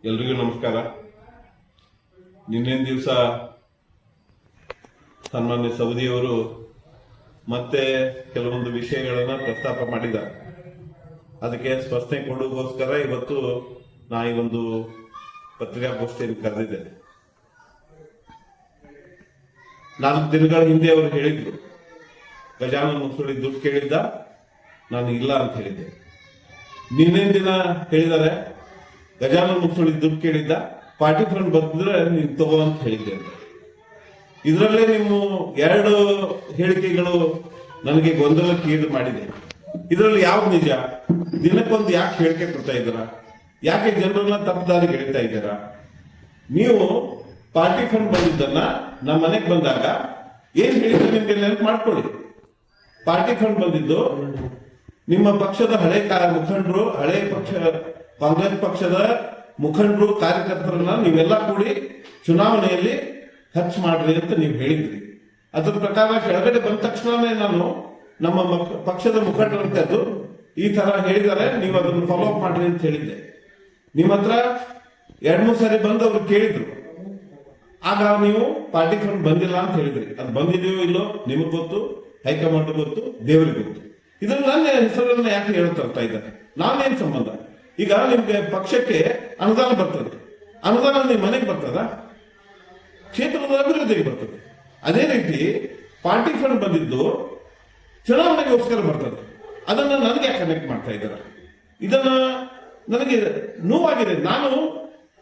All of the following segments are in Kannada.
ಎಲ್ರಿಗೂ ನಮಸ್ಕಾರ. ನಿನ್ನೆನ ದಿವಸ ಸನ್ಮಾನ್ಯ ಸವದಿಯವರು ಮತ್ತೆ ಕೆಲವೊಂದು ವಿಷಯಗಳನ್ನ ಪ್ರಸ್ತಾಪ ಮಾಡಿದ್ದಾರೆ. ಅದಕ್ಕೆ ಸ್ಪಷ್ಟನೆ ಕೊಡೋಗೋಸ್ಕರ ಇವತ್ತು ನಾ ಈ ಒಂದು ಪತ್ರಿಕಾಗೋಷ್ಠಿಯನ್ನು ಕರೆದಿದ್ದೇನೆ. 4 ದಿನಗಳ ಹಿಂದೆ ಅವರು ಹೇಳಿದ್ರು, ಗಜಾನನ ಮುಸುಳಿ ದುಡ್ಡು ಕೇಳಿದ್ದ, ನಾನು ಇಲ್ಲ ಅಂತ ಹೇಳಿದ್ದೆ. ನಿನ್ನೇನ ದಿನ ಹೇಳಿದ್ದಾರೆ, ಗಜಾನನ ಮುಸುಳಿ ದುಡ್ಡು ಕೇಳಿದ್ದ, ಪಾರ್ಟಿ ಫಂಡ್ ಬಂದ್ರೆ ನೀನು ತಗೋ ಅಂತ ಹೇಳಿದ್ದೆ ಅಂತ. ಇದರಲ್ಲೇ ನಿಮ್ಮ 2 ಹೇಳಿಕೆಗಳು ನನಗೆ ಗೊಂದಲಕ್ಕೀಡು ಮಾಡಿದೆ. ಇದರಲ್ಲಿ ಯಾವ್ದು ನಿಜ? ದಿನಕ್ಕೊಂದು ಯಾಕೆ ಹೇಳಿಕೆ ಕೊಡ್ತಾ ಇದ್ದೀರಾ? ಯಾಕೆ ಜನರನ್ನ ತಪ್ಪದಾರಿಗೆ ಹೇಳ್ತಾ ಇದ್ದೀರಾ? ನೀವು ಪಾರ್ಟಿ ಫಂಡ್ ಬಂದಿದ್ದನ್ನ ನಮ್ಮ ಮನೆಗೆ ಬಂದಾಗ ಏನ್ ಹೇಳಿದ್ರೆ ನಿಮ್ಗೆ ನೆನಪು ಮಾಡ್ಕೊಳ್ಳಿ. ಪಾರ್ಟಿ ಫಂಡ್ ಬಂದಿದ್ದು ನಿಮ್ಮ ಪಕ್ಷದ ಹಳೆ ಮುಖಂಡರು, ಕಾಂಗ್ರೆಸ್ ಪಕ್ಷದ ಮುಖಂಡರು, ಕಾರ್ಯಕರ್ತರನ್ನ ನೀವೆಲ್ಲ ಕೂಡಿ ಚುನಾವಣೆಯಲ್ಲಿ ಖರ್ಚು ಮಾಡ್ರಿ ಅಂತ ನೀವು ಹೇಳಿದ್ರಿ. ಅದರ ಪ್ರಕಾರ ಕೆಳಗಡೆ ಬಂದ ತಕ್ಷಣನೇ ನಾನು ನಮ್ಮ ಪಕ್ಷದ ಮುಖಂಡರಂತದ್ದು ಈ ತರ ಹೇಳಿದ್ದಾರೆ, ನೀವು ಅದನ್ನು ಫಾಲೋ ಅಪ್ ಮಾಡ್ರಿ ಅಂತ ಹೇಳಿದ್ದೆ. ನಿಮ್ಮ ಹತ್ರ 2-3 ಸಾರಿ ಬಂದು ಅವ್ರು ಕೇಳಿದ್ರು. ಆಗ ನೀವು ಪಾರ್ಟಿ ಫಂಡ್ ಬಂದಿಲ್ಲ ಅಂತ ಹೇಳಿದ್ರಿ. ಅದು ಬಂದಿದೆಯೋ ಇಲ್ಲೋ ನಿಮಗ್ ಗೊತ್ತು, ಹೈಕಮಾಂಡ್ ಗೊತ್ತು, ದೇವರಿಗೆ ಗೊತ್ತು. ಇದನ್ನ ನನ್ನ ಹೆಸರನ್ನ ಯಾಕೆ ಹೇಳ್ತಾ ಇದ್ದಾರೆ? ನಾನೇನ್ ಸಂಬಂಧ? ಈಗ ನಿಮ್ಗೆ ಪಕ್ಷಕ್ಕೆ ಅನುದಾನ ಬರ್ತದೆ, ಅನುದಾನ ನಿಮ್ ಮನೆಗೆ ಬರ್ತದ? ಕ್ಷೇತ್ರದ ಅಭಿವೃದ್ಧಿಗೆ ಬರ್ತದೆ. ಅದೇ ರೀತಿ ಪಾರ್ಟಿ ಫಂಡ್ ಬಂದಿದ್ದು ಚುನಾವಣೆಗೋಸ್ಕರ ಬರ್ತದೆ. ಅದನ್ನ ನನಗೆ ಯಾಕೆ ಕನೆಕ್ಟ್ ಮಾಡ್ತಾ ಇದ್ದಾರೆ? ಇದನ್ನ ನನಗೆ ನೋವಾಗಿದೆ. ನಾನು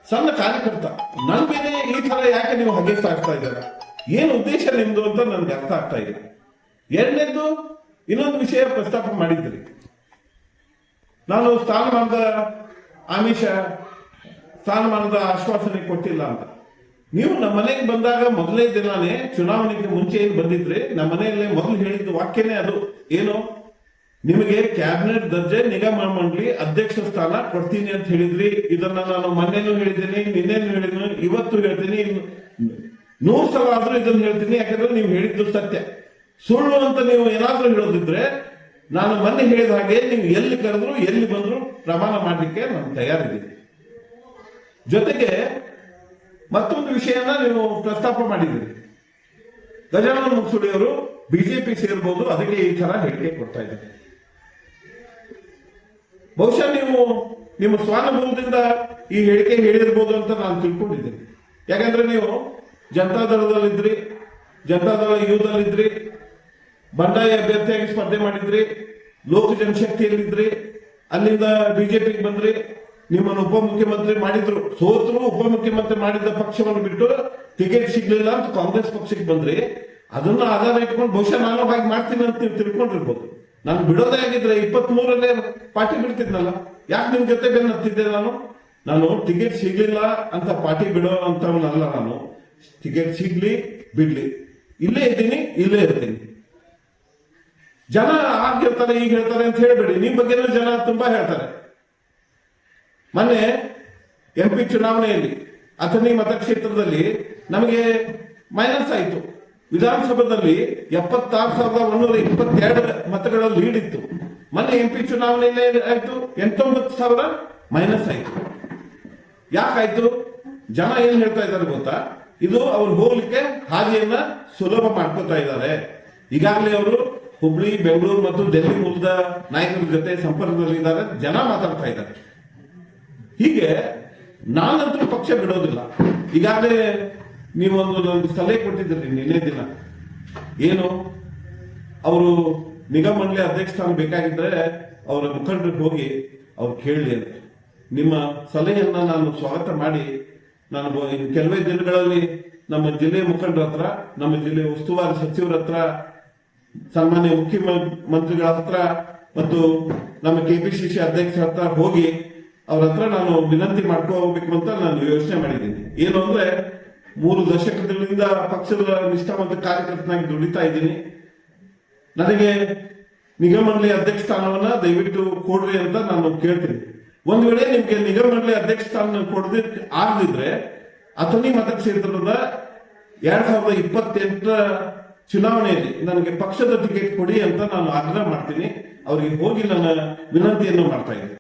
ಸಣ್ಣ ಕಾರ್ಯಕರ್ತ, ನನ್ನ ಮೇಲೆ ಈ ತರ ಯಾಕೆ ನೀವು ಹಗೆ ಸಾಕ್ತಾ ಇದ್ದೀರಾ? ಏನು ಉದ್ದೇಶ ನಿಮ್ದು ಅಂತ ನನಗೆ ಅರ್ಥ ಆಗ್ತಾ ಇಲ್ಲ. ಎರಡನೇದು, ಇನ್ನೊಂದು ವಿಷಯ ಪ್ರಸ್ತಾಪ ಮಾಡಿದ್ರಿ, ನಾನು ಸ್ಥಾನಮಾನದ ಆಶ್ವಾಸನೆ ಕೊಟ್ಟಿಲ್ಲ ಅಂತ. ನೀವು ನಮ್ಮ ಮನೆಗೆ ಬಂದಾಗ ಮೊದಲೇ ದಿನಾನೇ, ಚುನಾವಣೆಗೆ ಮುಂಚೆ ಏನು ಬಂದಿದ್ರೆ, ನಮ್ಮ ಮನೆಯಲ್ಲೇ ಮೊದಲು ಹೇಳಿದ ವಾಕ್ಯನೇ ಅದು. ಏನು? ನಿಮಗೆ ಕ್ಯಾಬಿನೆಟ್ ದರ್ಜೆ ನಿಗಮ ಮಂಡಳಿ ಅಧ್ಯಕ್ಷ ಸ್ಥಾನ ಕೊಡ್ತೀನಿ ಅಂತ ಹೇಳಿದ್ರಿ. ಇದನ್ನ ನಾನು ಮೊನ್ನೆನೂ ಹೇಳಿದ್ದೀನಿ, ನಿನ್ನೆನೂ ಹೇಳಿದ್ದೀನಿ, ಇವತ್ತು ಹೇಳ್ತೀನಿ, 100 ಸಲ ಆದ್ರೂ ಇದನ್ನು ಹೇಳ್ತೀನಿ. ಯಾಕಂದ್ರೆ ನೀವು ಹೇಳಿದ್ದು ಸತ್ಯ. ಸುಳ್ಳು ಅಂತ ನೀವು ಏನಾದ್ರೂ ಹೇಳೋದಿದ್ರೆ, ನಾನು ಮೊನ್ನೆ ಹೇಳಿದ ಹಾಗೆ ನೀವು ಎಲ್ಲಿ ಕರೆದ್ರು ಎಲ್ಲಿ ಬಂದ್ರು ಪ್ರಮಾಣ ಮಾಡಲಿಕ್ಕೆ ನಾನು ತಯಾರಿದ್ದೀನಿ. ಜೊತೆಗೆ ಮತ್ತೊಂದು ವಿಷಯನ ನೀವು ಪ್ರಸ್ತಾಪ ಮಾಡಿದ್ದೀರಿ, ಗಜಾನನ ಮುಸುಳಿಯವರು ಬಿಜೆಪಿ ಸೇರ್ಬೋದು, ಅದಕ್ಕೆ ಈ ತರ ಹೇಳಿಕೆ ಕೊಡ್ತಾ ಇದ್ದಾರೆ. ಬಹುಶಃ ನೀವು ನಿಮ್ಮ ಸ್ವಾನುಭವದಿಂದ ಈ ಹೇಳಿಕೆ ಹೇಳಿರ್ಬೋದು ಅಂತ ನಾನು ತಿಳ್ಕೊಂಡಿದ್ದೀನಿ. ಯಾಕಂದ್ರೆ ನೀವು ಜನತಾದಳದಲ್ಲಿದ್ರಿ, ಜನತಾದಳ ಯುವದಲ್ಲಿದ್ರಿ, ಬಂಡಾಯ ಅಭ್ಯರ್ಥಿಯಾಗಿ ಸ್ಪರ್ಧೆ ಮಾಡಿದ್ರಿ, ಲೋಕ ಜನಶಕ್ತಿಯಲ್ಲಿದ್ರಿ, ಅಲ್ಲಿಂದ ಬಿಜೆಪಿಗೆ ಬಂದ್ರಿ, ನಿಮ್ಮನ್ನು ಉಪಮುಖ್ಯಮಂತ್ರಿ ಮಾಡಿದ್ರು, ಸೋತರು. ಉಪಮುಖ್ಯಮಂತ್ರಿ ಮಾಡಿದ್ದ ಪಕ್ಷವನ್ನು ಬಿಟ್ಟು ಟಿಕೆಟ್ ಸಿಗ್ಲಿಲ್ಲ ಅಂತ ಕಾಂಗ್ರೆಸ್ ಪಕ್ಷಕ್ಕೆ ಬಂದ್ರಿ. ಅದನ್ನ ಆಧಾರ ಇಟ್ಕೊಂಡು ಬಹುಶಃ ನಾನು ಹಾಗೆ ಮಾಡ್ತೀನಿ ಅಂತ ನೀವು ತಿಳ್ಕೊಂಡಿರ್ಬೋದು. ನಾನು ಬಿಡೋದೇ ಆಗಿದ್ರೆ 23ರಲ್ಲೇ ಪಾರ್ಟಿ ಬಿಡ್ತಿದ್ನಲ್ಲ, ಯಾಕೆ ನಿಮ್ ಜೊತೆ ಬೆನ್ನ ಹತ್ತಿದ್ದೆ? ನಾನು ಟಿಕೆಟ್ ಸಿಗ್ಲಿಲ್ಲ ಅಂತ ಪಾರ್ಟಿ ಬಿಡೋ ಅಂತವನಲ್ಲ. ನಾನು ಟಿಕೆಟ್ ಸಿಗ್ಲಿ ಬಿಡ್ಲಿ ಇಲ್ಲೇ ಇದ್ದೀನಿ, ಇಲ್ಲೇ ಇರ್ತೀನಿ. ಜನ ಆಗ ಹೇಳ್ತಾರೆ, ಈಗ ಹೇಳ್ತಾರೆ ಅಂತ ಹೇಳ್ಬೇಡಿ. ನಿಮ್ ಬಗ್ಗೆನೂ ಜನ ತುಂಬಾ ಹೇಳ್ತಾರೆ. ಮೊನ್ನೆ MP ಚುನಾವಣೆಯಲ್ಲಿ ಅಥಣಿ ಮತಕ್ಷೇತ್ರದಲ್ಲಿ ನಮಗೆ ಮೈನಸ್ ಆಯಿತು. ವಿಧಾನಸಭೆಯಲ್ಲಿ 76,122 ಮತಗಳ ಲೀಡ್ ಇತ್ತು. ಮೊನ್ನೆ MP ಚುನಾವಣೆಯಲ್ಲಿ ಆಯ್ತು 89,000 ಮೈನಸ್ ಆಯ್ತು. ಯಾಕಾಯ್ತು? ಜನ ಏನ್ ಹೇಳ್ತಾ ಇದ್ದಾರೆ ಗೊತ್ತಾ? ಇದು ಅವ್ರು ಹೋಗ್ಲಿಕ್ಕೆ ಹಾದಿಯನ್ನ ಸುಲಭ ಮಾಡ್ಕೋತಾ ಇದ್ದಾರೆ. ಈಗಾಗಲೇ ಅವರು ಹುಬ್ಳಿ, ಬೆಂಗಳೂರು ಮತ್ತು ಡೆಲ್ಲಿ ಮೂಲದ ನಾಯಕರ ಜೊತೆ ಸಂಪರ್ಕದಲ್ಲಿದ್ದಾರೆ. ಜನ ಮಾತಾಡ್ತಾ ಇದ್ದಾರೆ. ಹೀಗೆ ನಾನಂತೂ ಪಕ್ಷ ಬಿಡೋದಿಲ್ಲ. ಈಗಾಗಲೇ ನೀವೊಂದು ನನಗೆ ಸಲಹೆ ಕೊಟ್ಟಿದ್ದೀರಿ ನಿನ್ನೆ ದಿನ. ಏನು? ಅವರು ನಿಗಮ ಮಂಡಳಿ ಅಧ್ಯಕ್ಷ ಸ್ಥಾನ ಬೇಕಾಗಿದ್ರೆ ಅವರ ಮುಖಂಡರಿಗೆ ಹೋಗಿ ಅವ್ರು ಕೇಳಲಿ ಅಂತ. ನಿಮ್ಮ ಸಲಹೆಯನ್ನ ನಾನು ಸ್ವಾಗತ ಮಾಡಿ, ನಾನು ಕೆಲವೇ ದಿನಗಳಲ್ಲಿ ನಮ್ಮ ಜಿಲ್ಲೆಯ ಮುಖಂಡರ ಹತ್ರ, ನಮ್ಮ ಜಿಲ್ಲೆಯ ಉಸ್ತುವಾರಿ ಸಚಿವರ ಹತ್ರ, ಸಾಮಾನ್ಯ ಮುಖ್ಯಮಂತ್ರಿಗಳ ಹತ್ರ ಮತ್ತು ನಮ್ಮ KPCC ಅಧ್ಯಕ್ಷರ ಹತ್ರ ಹೋಗಿ ಅವ್ರ ಹತ್ರ ನಾನು ವಿನಂತಿ ಮಾಡ್ಕೋಬೇಕು ಅಂತ ನಾನು ಯೋಚನೆ ಮಾಡಿದ್ದೀನಿ. ಏನು ಅಂದ್ರೆ, 3 ದಶಕಗಳಿಂದ ಪಕ್ಷದ ನಿಷ್ಠಾವಂತ ಕಾರ್ಯಕರ್ತನಾಗಿ ದುಡಿತಾ ಇದ್ದೀನಿ. ನನಗೆ ನಿಗಮ ಮಂಡಳಿ ಅಧ್ಯಕ್ಷ ಸ್ಥಾನವನ್ನ ದಯವಿಟ್ಟು ಕೊಡ್ರಿ ಅಂತ ನಾನು ಕೇಳ್ತೀನಿ. ಒಂದ್ ವೇಳೆ ನಿಮ್ಗೆ ನಿಗಮ ಮಂಡಳಿ ಅಧ್ಯಕ್ಷ ಸ್ಥಾನ ಕೊಡದಿಕ್ಕೆ ಆಗದಿದ್ರೆ, ಅಥಣಿ ಮತಕ್ಷೇತ್ರದ 2028 ಚುನಾವಣೆಯಲ್ಲಿ ನನಗೆ ಪಕ್ಷದ ಟಿಕೆಟ್ ಕೊಡಿ ಅಂತ ನಾನು ಆಗ್ರಹ ಮಾಡ್ತೀನಿ. ಅವರಿಗೆ ಹೋಗಿ ನನ್ನ ವಿನಂತಿಯನ್ನು ಮಾಡ್ತಾ ಇದ್ದೀನಿ.